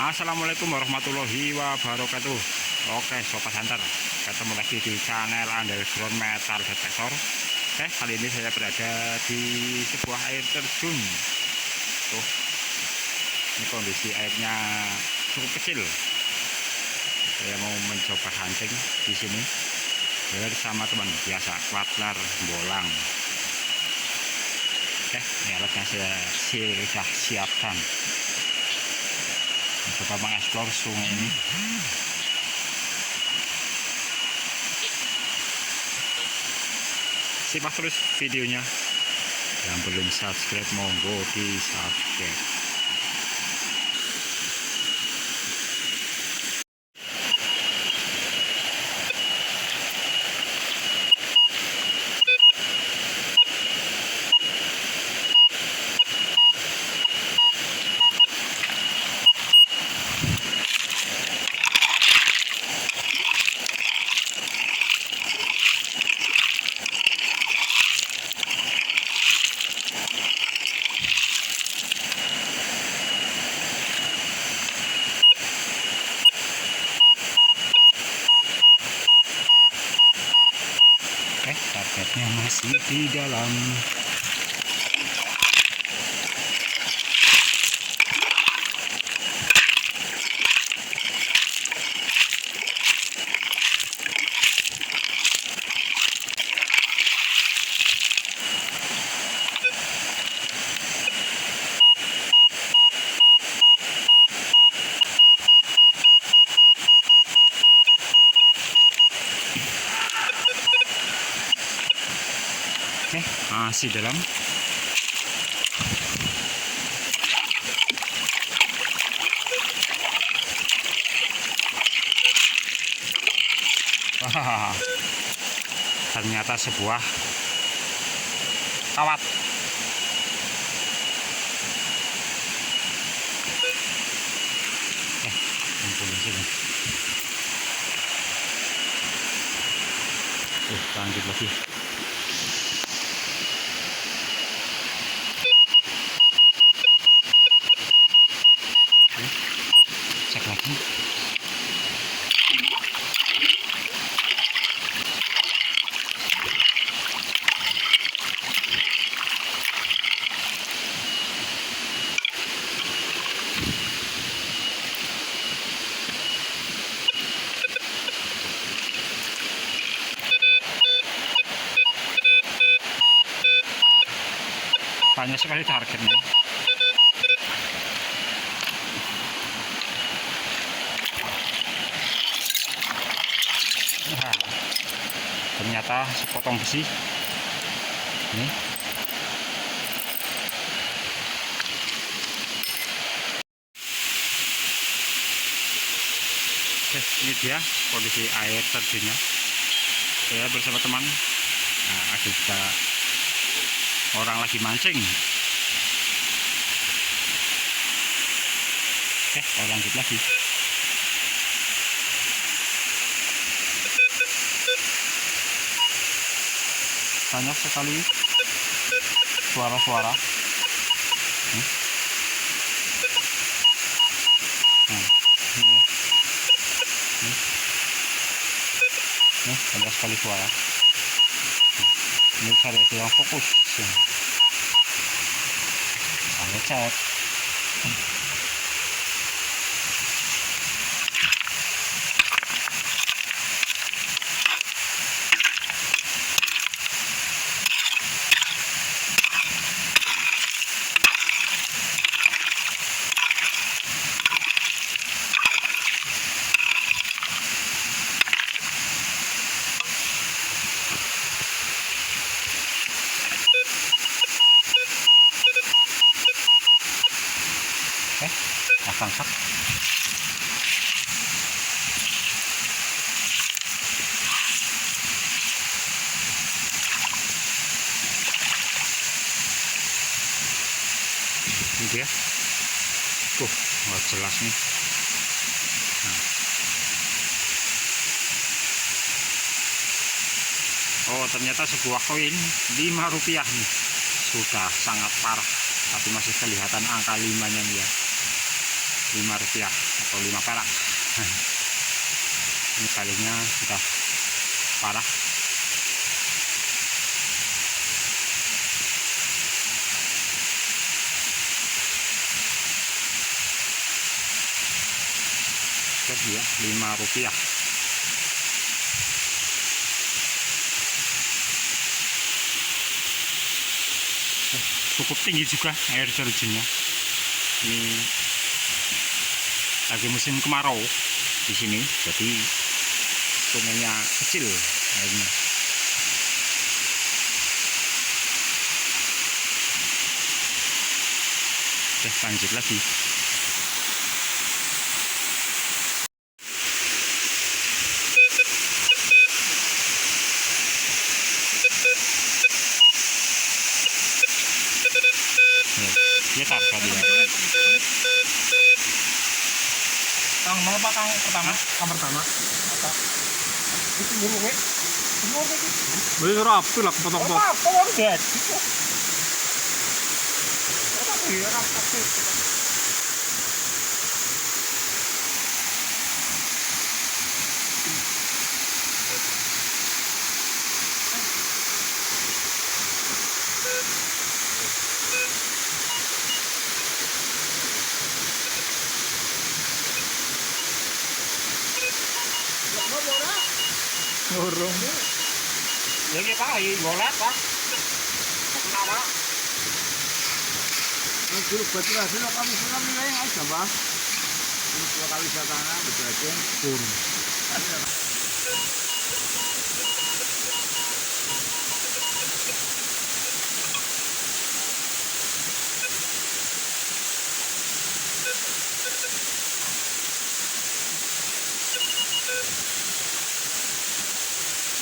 Assalamualaikum warahmatullahi wabarakatuh. Oke sobat hunter, ketemu lagi di channel Underground Metal Detector. Kali ini saya berada di sebuah air terjun. Tuh, ini kondisi airnya cukup kecil. Saya mau mencoba hunting di sini bersama teman biasa, Klatler Bolang. Ini alatnya saya sudah siapkan. Coba mengeksplor sungai ini. Simak terus videonya. Yang belum subscribe monggo di subscribe. Targetnya masih di dalam. Masih dalam. Wah, ternyata sebuah kawat. Kumpulin sini. Lanjut lagi. Cek lagi. Banyak sekali targetnya. Nah, ternyata sepotong besi ini. Ini dia kondisi air terjunnya. Saya bersama teman. Nah, ada juga orang lagi mancing. Lanjut lagi. Banyak sekali suara-suara. Banyak sekali suara. Ini cari yang fokus. Saya cek. Tangkap. Ini dia. Jelas nih. Oh, ternyata sebuah koin Rp5 nih. Sudah sangat parah, tapi masih kelihatan angka 5-nya nih ya. Rp5 atau 5 perak. Ini kalinya sudah parah. Terus dia Rp5. Cukup tinggi juga air terjunnya. Ini lagi musim kemarau di sini, jadi sungainya kecil airnya. Oke, lanjut lagi. Dia targa dia. Kang mau apa kang pertama? Kang pertama. Itu dulu weh. Semua gitu. Boleh rapi lah potong-potong. Apa orang dead? Apa dia rapi? Ngurung. Ya kita lagi golet pak. Kenapa? Dulu betul hasil kami sudah nilai aja bang. Dua kali sana betul aja. Turun.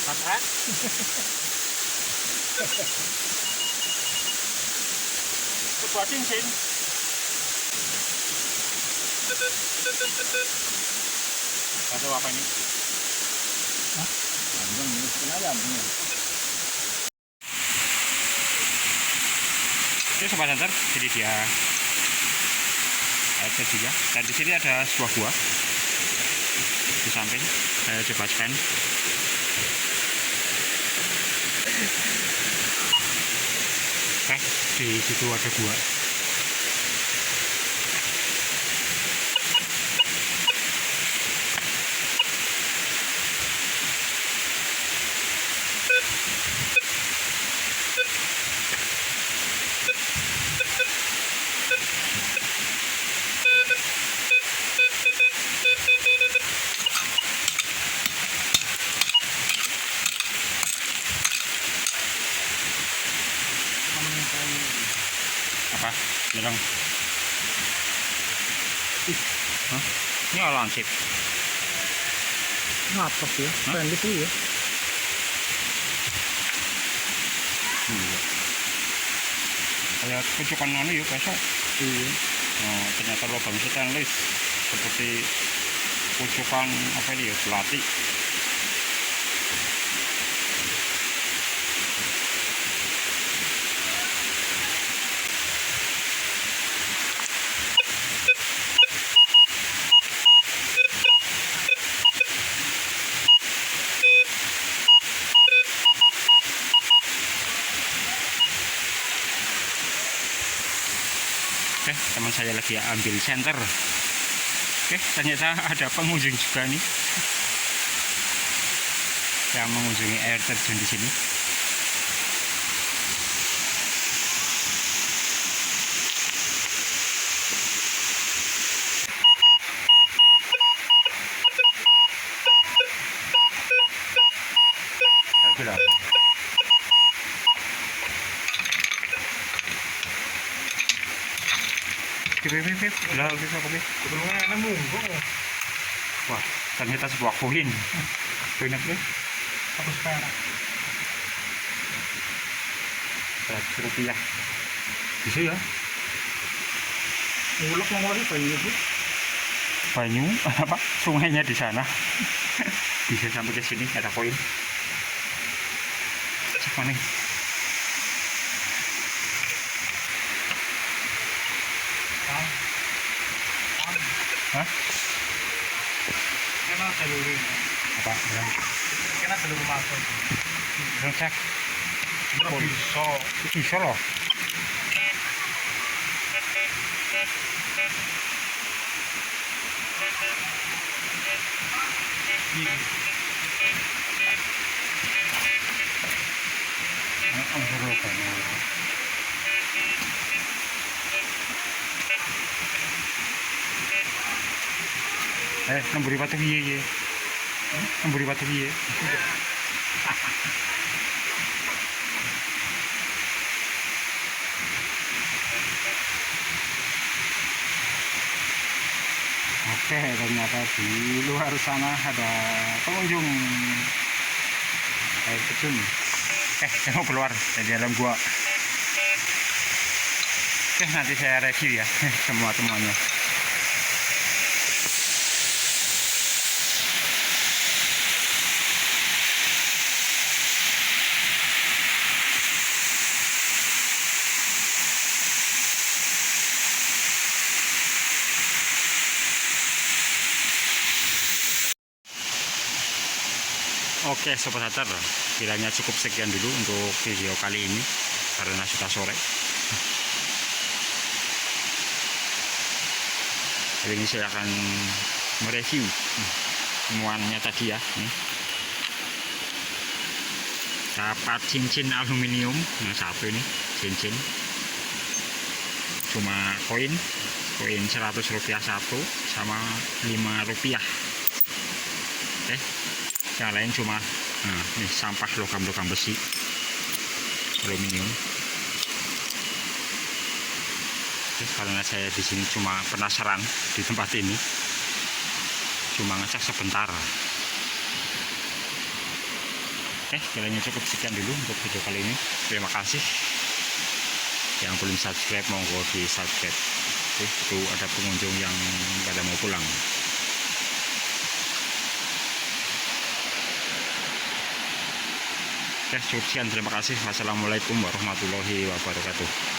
Patrat. Coba cincin. Ada apa ini? Panjang ini ayam ini. Oke sobat hunter, jadi dia air terjunnya. Dan di sini ada sebuah gua di samping. Saya coba scan. Oke, di situ ada gua. Apa? Lereng. Hah? Ini langsip. Ngapa sih ya? Pendek tuh ya. Kayak kucukan anu ya besok. Iya. Oh, ternyata lubang stainless seperti kucukan apa ini ya, belati. Oke, teman saya lagi ambil senter. Oke, ternyata ada pengunjung juga nih yang mengunjungi air terjun di sini. Gila. Pip, lah bisa kopi. Sebelumnya nembung. Wah, ternyata sebuah koin. Koin apa? Satu perak. Rp100. Bisa ya? Ulek mau lagi banyu bu. Banyu apa? Sungainya di sana. Bisa sampai ke sini ada koin. Cek mana? Hah? Kena telur. Apa? Kena telur masuk. Cek. Bisa. Bisa loh. Iya. Nemburi batu piye? Nemburi batu piye? Oke, ternyata di luar sana ada pengunjung air terjun. Saya mau keluar dari dalam gua. Oke, nanti saya review ya semuanya. Oke Sobat Hunter, kiranya cukup sekian dulu untuk video kali ini karena sudah sore. Hari ini saya akan mereview semuanya tadi ya. Dapat cincin aluminium yang satu ini, cincin cuma koin 100 rupiah satu sama 5 rupiah. Yang lain cuma nih sampah logam-logam besi aluminium. Karena saya di sini cuma penasaran di tempat ini, cuma ngecek sebentar. Kiranya cukup sekian dulu untuk video kali ini. Terima kasih. Yang belum subscribe monggo di subscribe. Itu ada pengunjung yang pada mau pulang. Cukup sekian, terima kasih. Wassalamualaikum warahmatullahi wabarakatuh.